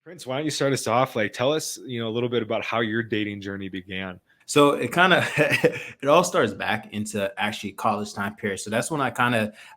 Prince, why don't you start us off? Like, tell us, a little bit about how your dating journey began. So it kind of it all starts back into actually college time period. So that's when I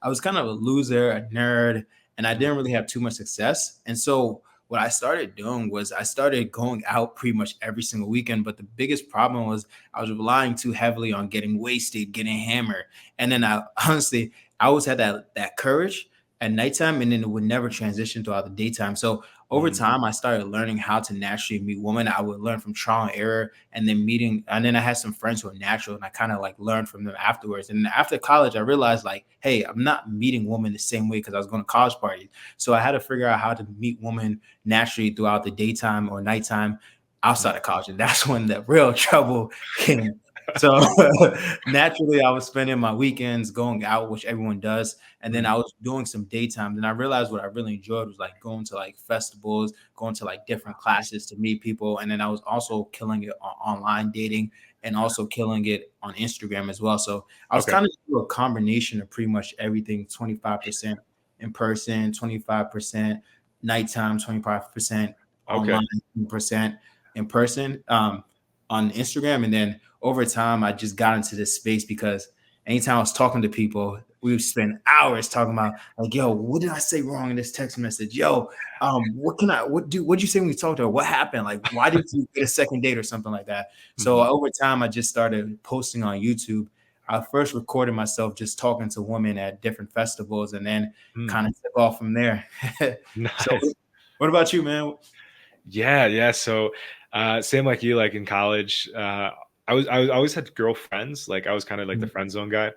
was kind of a loser, a nerd, and I Mhm. didn't really have too much success. And so what I started doing was I started going out pretty much every single weekend. But the biggest problem was I was relying too heavily on getting wasted, getting hammered. And then I honestly I always had that courage at nighttime, and then it would never transition throughout the daytime. So over Mm, time, I started learning how to naturally meet women. I would learn from trial and error, and then and then I had some friends who are natural, and I kind of like learned from them afterwards. And after college, I realized like, hey, I'm not meeting women the same way because I was going to college parties. So I had to figure out how to meet women naturally throughout the daytime or nighttime mm. outside of college, and that's when the real trouble came. So naturally, I was spending my weekends going out, which everyone does, and then I Mhm. was doing some daytime. Then I realized what I really enjoyed was like going to like festivals, going to like different classes to meet people. And then I was also killing it on online dating and also killing it on Instagram as well. So I was Okay. kind of a combination of pretty much everything, 25% in person, 25% nighttime, 25% Okay. online, 10% in person on Instagram. And then over time, I just got into this space because anytime I was talking to people, we would spend hours talking about like, yo, what did I say wrong in this text message? Yo, what'd you say when we talked to her? What happened? Like, why did you get a second date or something like that? So Mhm. over time, I just started posting on YouTube. I first recorded myself just talking to women at different festivals, and then Mm. kind of took off from there. So, Nice. what about you, man? Yeah, yeah. So, same like you, like in college, I always had girlfriends. Like I was kind of like the Mhm, friend zone guy,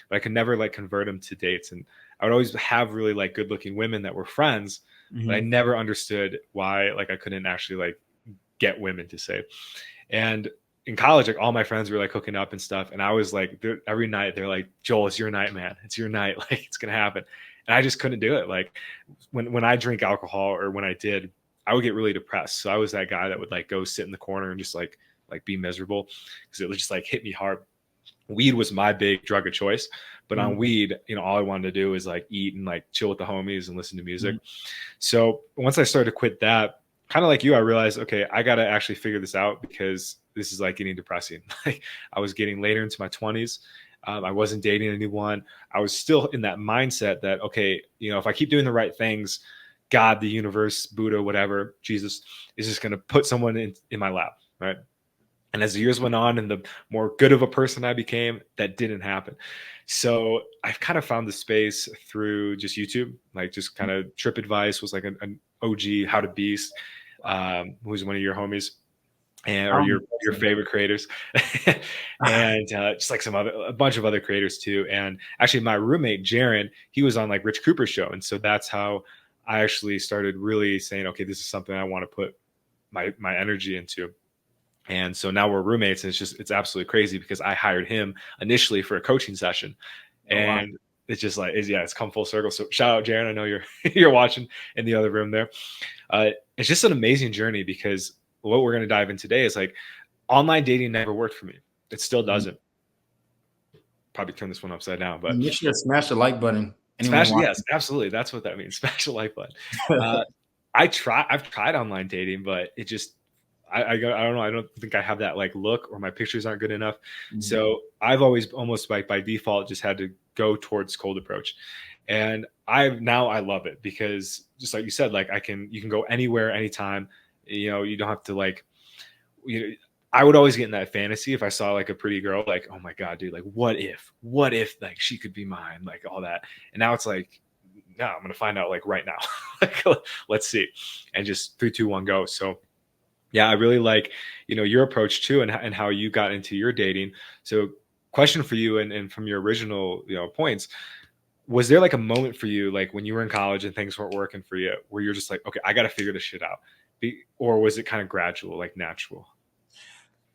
but I could never like convert them to dates. And I would always have really like good looking women that were friends, but I mhm, never understood why like I couldn't actually like get women to say. And in college, like all my friends were like hooking up and stuff, and I was like, every night they're like, "Joel, it's your night, man. It's your night. Like it's gonna happen." And I just couldn't do it. Like when I drink alcohol or when I did, I would get really depressed. So I was that guy that would like go sit in the corner and just like be miserable because it would just like hit me hard. Weed was my big drug of choice, but on mhm, weed, all I wanted to do was like eat and like chill with the homies and listen to music. mhm, So once I started to quit that, kind of like you, I realized, okay, I got to actually figure this out because this is like getting depressing. Like I was getting later into my 20s. I wasn't dating anyone. I was still in that mindset that, okay, if I keep doing the right things, God, the universe, Buddha, whatever, Jesus is just going to put someone in my lap. Right. And as the years went on and the more good of a person I became, that didn't happen. So I've kind of found the space through just YouTube, like just kind of Trip Advice was like an OG How to Beast, who's one of your homies and I or don't your know. favorite creators, and just like a bunch of other creators too. And actually, my roommate Jaron, he was on like Rich Cooper's show, and so that's how I actually started really saying, okay, this is something I want to put my energy into. And so now we're roommates, and it's absolutely crazy because I hired him initially for a coaching session, Oh wow. and it's just like it's come full circle. So shout out Jaron, I know you're you're watching in the other room there. It's just an amazing journey because what we're going to dive in today is like online dating never worked for me. It still Mhm. doesn't. Probably turn this one upside down, but Make sure to smash the like button. Anyone smash, watching? yes, absolutely. That's what that means. Smash the like button. Uh, I've tried online dating, but it just I don't know. I don't think I have that like look or my pictures aren't good enough. Mhm. So I've always almost like by default just had to go towards cold approach. And I love it because just like you said, like you can go anywhere, anytime. You don't have to like you know, I would always get in that fantasy if I saw like a pretty girl, like, oh my God, dude, like what if like she could be mine, like all that. And now it's like, no, I'm gonna find out like right now. Like, let's see. And just 3, 2, 1, go. So yeah, I really like, your approach too and how you got into your dating. So question for you and from your original, points, was there like a moment for you, like when you were in college and things weren't working for you, where you're just like, okay, I got to figure this shit out? Or was it kind of gradual, like natural?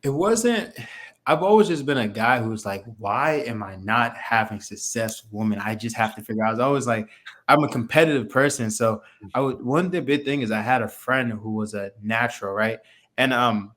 It wasn't. I've always just been a guy who's like, why am I not having success with women? I just have to figure out. I was always like, I'm a competitive person. So one of the big thing is I had a friend who was a natural, right? And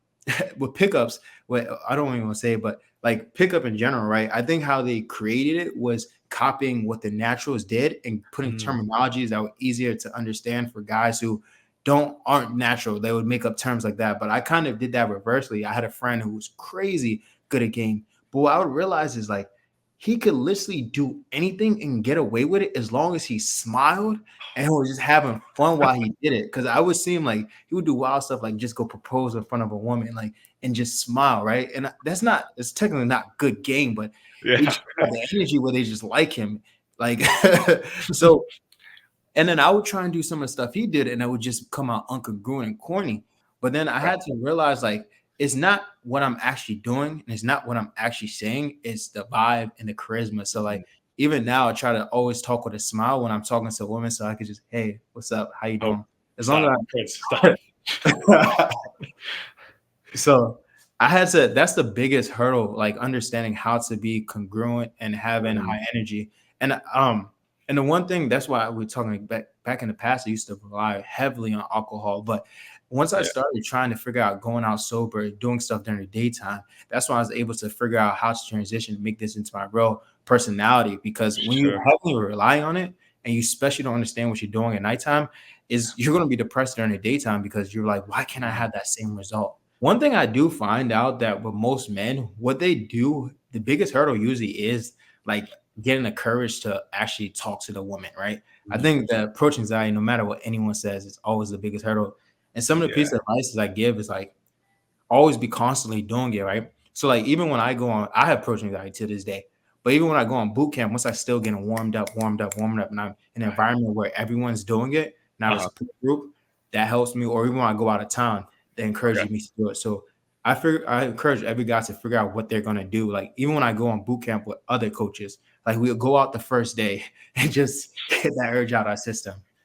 with pickups, what I don't even want to say, but like pickup in general, right? I think how they created it was copying what the naturals did and putting Mm, terminologies that were easier to understand for guys who aren't natural. They would make up terms like that. But I kind of did that reversely. I had a friend who was crazy good at game. But what I would realize is like he could literally do anything and get away with it as long as he smiled and he was just having fun while he did it. Cause I would see him like he would do wild stuff like just go propose in front of a woman, like and just smile, right? And it's technically not good game, but they Yeah. just have the energy where they just like him. Like so and then I would try and do some of the stuff he did, and it would just come out incongruent and corny. But then I had to realize, like, it's not what I'm actually doing, and it's not what I'm actually saying. It's the vibe and the charisma. So, like, even now, I try to always talk with a smile when I'm talking to women, so I could just, hey, what's up? How you Oh, doing? As long stop. as Prince, stop. I so I had to. That's the biggest hurdle, like understanding how to be congruent and having Mm, high energy. And the one thing that's why we're talking back in the past, I used to rely heavily on alcohol. But once I yeah, started trying to figure out going out sober, doing stuff during the daytime, that's when I was able to figure out how to transition, make this into my real personality. Because when you sure. heavily rely on it and you especially don't understand what you're doing at nighttime, is you're going to be depressed during the daytime because you're like, why can't I have that same result? One thing I do find out that with most men, what they do, the biggest hurdle usually is like getting the courage to actually talk to the woman, right? I Mhm. think the approach anxiety, no matter what anyone says, is always the biggest hurdle. And some of the Yeah. pieces of advice I give is like always be constantly doing it, right? So like even when I go on, I have approach anxiety to this day. But even when I go on boot camp, once I still getting warmed up, and I'm in an Right. environment where everyone's doing it, and I have a Uh-huh. support group, that helps me. Or even when I go out of town, they encourage Okay. me to do it. So I encourage every guy to figure out what they're gonna do. Like even when I go on boot camp with other coaches, like we'll go out the first day and just get that urge out of our system.